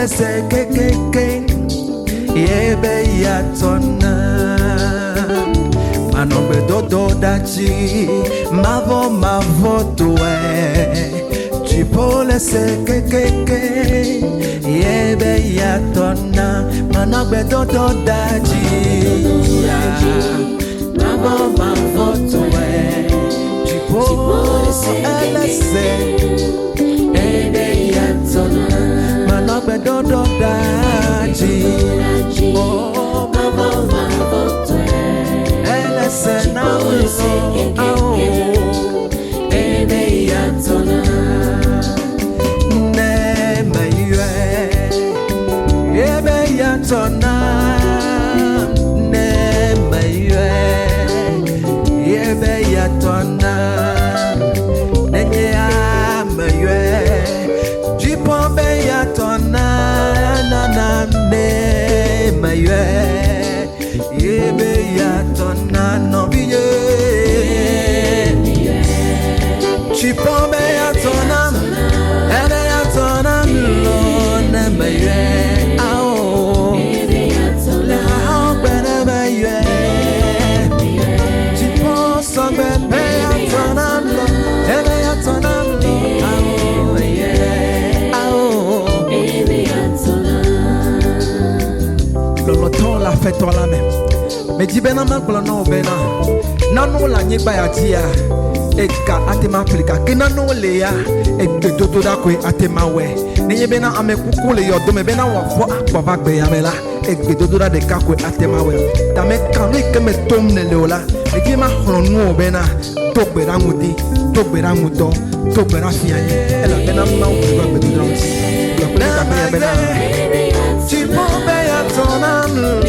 se kekeke yebe ya tona manogbe dodo dachi mavo towe chipole se kekeke yebe ya tona manogbe dodo dachi mavo towe chipole se yebe ya tona manogbe dodo dachi oh mavo towe Elesena oh ebe yatona ne mayue ebe yatona ne mayue ebe yatona nenye mayue jipo be yatona na ne mayue ebe yatona no biye chipombe yatona ebe yatona lo ne meye ao le haubere meye chipo sogbe be yatona lo ebe yatona lo ao ye ao ebe yatona lo ton la fait toi la même mais dis ben amangla no bena nanu la nyiba ya dia eka atema afrika kenanu le ya edodo da ko atema we ne bena amekuku le yodo me bena wa fo akpova gbe ya mela edodo da de ka ko atema we ta me kanu ke me tom ne le ola e ki ma hronu bena to gbera ngudi to gbera ngudo to gbera fianye ela bena ma o gbe do do ti yo ko ka be bena chipo be ya tonanu